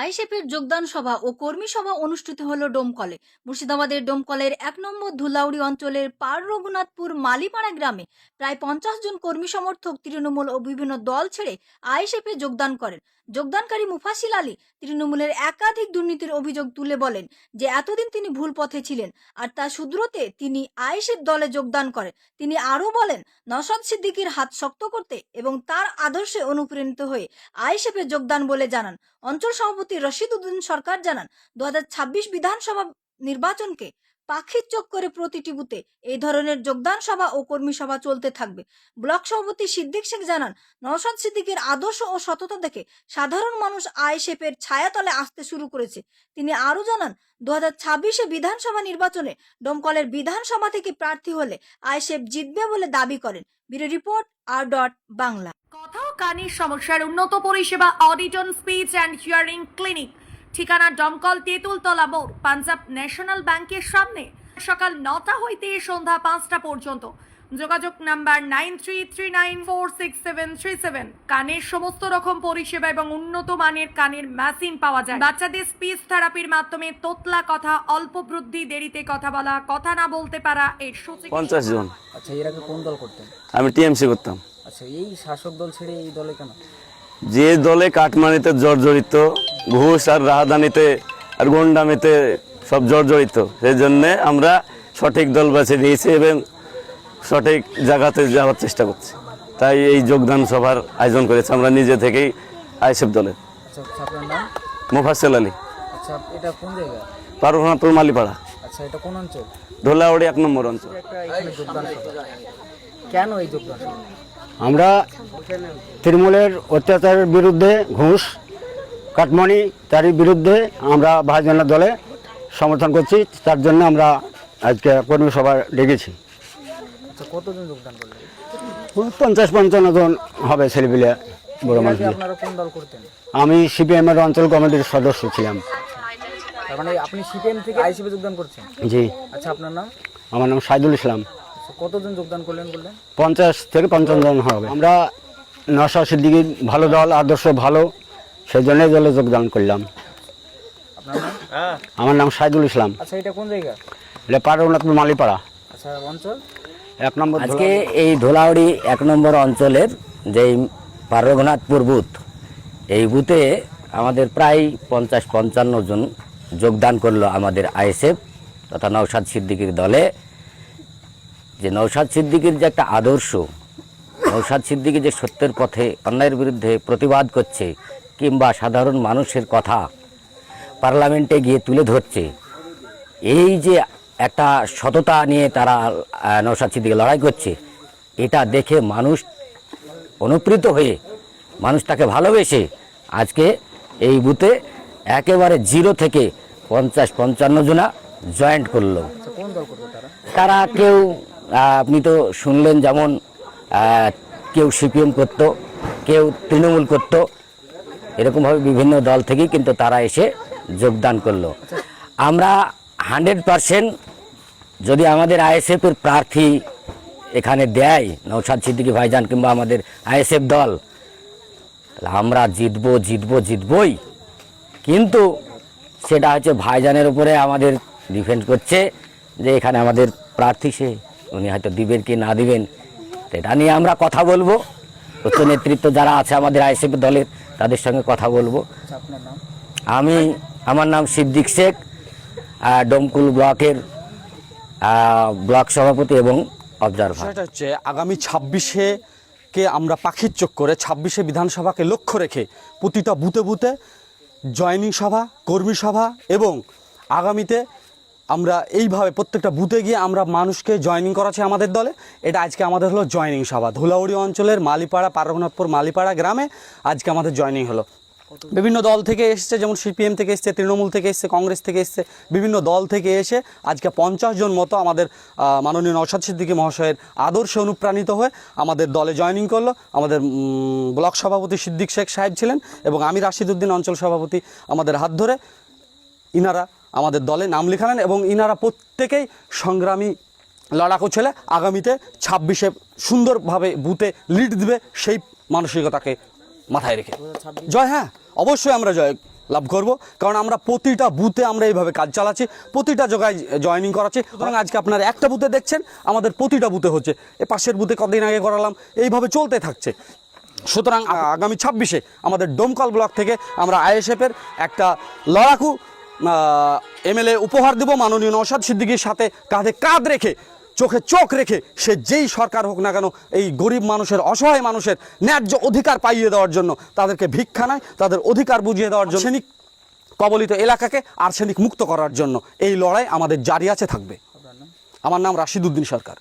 আইএসএফের যোগদান সভা ও কর্মী সভা অনুষ্ঠিত হলো ডোমকলে। মুর্শিদাবাদের ডোমকলের ১ নম্বর ধুলাউড়ি অঞ্চলের পার রঘুনাথপুর মালিপাড়া গ্রামে প্রায় ৫০ জন কর্মী সমর্থক তৃণমূল ও বিভিন্ন দল ছেড়ে আইএসএফে যোগদান করেন। যোগদানকারী মুফাসিল আলী তৃণমূলের একাধিক দুর্নীতির অভিযোগ তুলে বলেন যে এতদিন তিনি ভুল পথে ছিলেন আর তা শুধরোতে তিনি আইএসএফ দলে যোগদান করেন। তিনি আরও বলেন, নওশাদ সিদ্দিকীর হাত শক্ত করতে এবং তার আদর্শে অনুপ্রাণিত হয়ে আইএসএফে যোগদান বলে জানান। অঞ্চল সভাপতি রশিদ উদ্দিন সরকার জানান, ২০২৬ বিধানসভা নির্বাচনকে পাখির চোখ করে প্রতিটি বুথে এই ধরনের যোগদান সভা ও কর্মী সভা চলতে থাকবে। ব্লক সভাপতি সিদ্দিক শেখ জানান, নওশাদ সিদ্দিকের আদর্শ ও সততা দেখে সাধারণ মানুষ আইএসএফের ছায়াতলে আসতে শুরু করেছে। তিনি আরও জানান, ২০২৬ বিধানসভা নির্বাচনে ডোমকলের বিধানসভা থেকে প্রার্থী হলে আইএসএফ জিতবে বলে দাবি করেন। ব্যুরো রিপোর্ট আর.বাংলা। কথা ও কানের সমস্যার উন্নত পরিষেবা audition speech and hearing clinic, ঠিকানা ডমকল তেঁতুলতলা মোড়, পাঞ্জাব ন্যাশনাল ব্যাংকের সামনে, সকাল ৯টা হইতে সন্ধ্যা ৫টা পর্যন্ত। যোগাযোগ নাম্বার 9339466737। কানের সমস্ত রকম পরিষেবা এবং উন্নত মানের কানের মেশিন পাওয়া যায়। বাচ্চাদের স্পিচ থেরাপির মাধ্যমে তোতলা কথা, অল্প বৃদ্ধি, দেরিতে কথা বলা, কথা না বলতে পারা এর সূচি। 50 জন। আচ্ছা, এর আগে কোন দল করতেন? আমি টিএমসি করতাম। আচ্ছা, এই শাসক দল ছেড়ে এই দলে কেন? যে দলে কাটমানিতে জর্জরিত, ঘুষ আর রাহাদানিতে আর গন্ডামিতে সব জর্জরিত, সেই জন্যে আমরা সঠিক দল বেছে নিয়েছি এবং সঠিক জায়গাতে যাওয়ার চেষ্টা করছি। তাই এই যোগদান সভার আয়োজন করেছি আমরা নিজে থেকেই আইএসএফ দলের। আচ্ছা, আপনার নাম? মুফাসিল আলী। আচ্ছা, এটা কোন জায়গা? পার রঘুনাথপুর মালিপাড়া। আচ্ছা, এটা কোন অঞ্চল? ধুলাউড়ি ১ নম্বর অঞ্চল। এখানে যোগদান সভা। কেন এই যোগদান সভা? আমরা তৃণমূলের অত্যাচারের বিরুদ্ধে, ঘুষ কাটমানি তার বিরুদ্ধে আমরা ভাইজানের দলে সমর্থন করছি। তার জন্য আমরা আজকে কর্মী সভা ডেকেছি। আচ্ছা, কতজন যোগদান করলেন? ৫০-৫৫ জন হবে ছেলেপিলে, বড় এর মানুষ। আগে আপনারা কোন দল করতেন? আমি সিপিএমের অঞ্চল কমিটির সদস্য ছিলাম। তার মানে আপনি সিপিএম থেকে আইএসএফে যোগদান করছেন? জি। আচ্ছা, আপনার নাম? আমার নাম সাইদুল ইসলাম। আচ্ছা, কতজন যোগদান করলেন বললেন? ৫০ থেকে ৫৫ জন হবে। আমরা নওশাদ সিদ্দিকীর ভালো দল, আদর্শ ভালো, সেই জন্যই দলে যোগদান করলাম। আপনার নাম? আমার নাম সাইদুল ইসলাম। আচ্ছা, এটা কোন জায়গা? এটা পার রঘুনাথপুর মালিপাড়া। আচ্ছা, অঞ্চল? ১ নম্বর। আজকে এই ধুলাউড়ি ১ নম্বর অঞ্চলের যেই পার রঘুনাথপুর বুথ, এই বুথে আমাদের প্রায় ৫০-৫৫ জন যোগদান করলো আমাদের আইএসএফ তথা নওশাদ সিদ্দিকীর দলে। যে নওশাদ সিদ্দিকীর যে একটা আদর্শ, নওশাদ সিদ্দিকী যে সত্যের পথে অন্যায়ের বিরুদ্ধে প্রতিবাদ করছে কিংবা সাধারণ মানুষের কথা পার্লামেন্টে গিয়ে তুলে ধরছে, এই যে একটা সততা নিয়ে তারা নওশাদ সিদ্দিকী লড়াই করছে, এটা দেখে মানুষ অনুপ্রাণিত হয়ে, মানুষ তাকে ভালোবেসে আজকে এই বুথে একেবারে 0 থেকে ৫০-৫৫ জনা জয়েন্ট করলো। আচ্ছা, কোন দল করতো তারা? তারা কেউ আপনি তো শুনলেন, যেমন কেউ সিপিএম করতো, কেউ তৃণমূল করতো, এরকমভাবে বিভিন্ন দল থেকেই কিন্তু তারা এসে যোগদান করলো। আমরা 100% যদি আমাদের আইএসএফের প্রার্থী এখানে দেয় নওশাদ সিদ্দিকী ভাইজান কিংবা আমাদের আইএসএফ দল, তাহলে আমরা জিতবই। কিন্তু সেটা হচ্ছে ভাইজানের উপরে আমাদের ডিপেন্ড করছে যে এখানে আমাদের প্রার্থী সে, উনি হয়তো দিবেন কি না দিবেন, এটা নিয়ে আমরা কথা বলবো। উচ্চ নেতৃত্ব যারা আছে আমাদের আইএসএফ দলের, তাদের সঙ্গে কথা বলবো। আচ্ছা, আপনার নাম? আমার নাম সিদ্দিক শেখ, ডোমকুল ব্লকের ব্লক সভাপতি এবং অবজারভার। সেটা হচ্ছে আগামী 26-এ কে আমরা পাখির চোখ করে 26-এ বিধানসভাকে লক্ষ্য রেখে প্রতিটা বুথে বুথে জয়েনিং সভা, কর্মী সভা এবং আগামীতে আমরা এইভাবে প্রত্যেকটা বুথে গিয়ে আমরা মানুষকে জয়েনিং করাচ্ছি আমাদের দলে। এটা আজকে আমাদের হলো জয়েনিং সভা। ধুলাউড়ি অঞ্চলের মালিপাড়া, পার রঘুনাথপুর মালিপাড়া গ্রামে আজকে আমাদের জয়েনিং হলো। বিভিন্ন দল থেকে এসেছে, যেমন সিপিএম থেকে এসছে, তৃণমূল থেকে এসছে, কংগ্রেস থেকে এসছে, বিভিন্ন দল থেকে এসে আজকে ৫০ জন মতো আমাদের মাননীয় নওশাদ সিদ্দিকী মহাশয়ের আদর্শে অনুপ্রাণিত হয়ে আমাদের দলে জয়েনিং করলো। আমাদের ব্লক সভাপতি সিদ্দিক শেখ সাহেব ছিলেন এবং আমি রাশিদ উদ্দিন অঞ্চল সভাপতি, আমাদের হাত ধরে ইনারা আমাদের দলে নাম লেখালেন এবং ইনারা প্রত্যেকেই সংগ্রামী লড়াকু ছেলে। আগামীতে 26-এ সুন্দরভাবে বুথে লিড দিবে, সেই মানসিকতাকে মাথায় রেখে জয়। হ্যাঁ, অবশ্যই আমরা জয় লাভ করব, কারণ আমরা প্রতিটা বুথে আমরা এইভাবে কাজ চালাচ্ছি, প্রতিটা জায়গায় জয়েনিং করাচ্ছি। সুতরাং আজকে আপনারা একটা বুথে দেখছেন, আমাদের প্রতিটা বুথে হচ্ছে, এ পাশের বুথে কদিন আগে করালাম, এইভাবে চলতে থাকছে। সুতরাং আগামী 26-এ আমাদের ডোমকল ব্লক থেকে আমরা আইএসএফের একটা লড়াকু এমএলএ উপহার দেব মাননীয় নওশাদ সিদ্দিকীর সাথে কাঁধে কাঁধ রেখে, চোখে চোখ রেখে, সে যেই সরকার হোক না কেন, এই গরিব মানুষের, অসহায় মানুষের ন্যায্য অধিকার পাইয়ে দেওয়ার জন্য, তাদেরকে ভিক্ষা নয়, তাদের অধিকার বুঝিয়ে দেওয়ার জন্য, আর্সেনিক কবলিত এলাকাকে আর্সেনিক মুক্ত করার জন্য এই লড়াই আমাদের জারি আছে, থাকবে। আমার নাম রাশিদ উদ্দিন সরকার।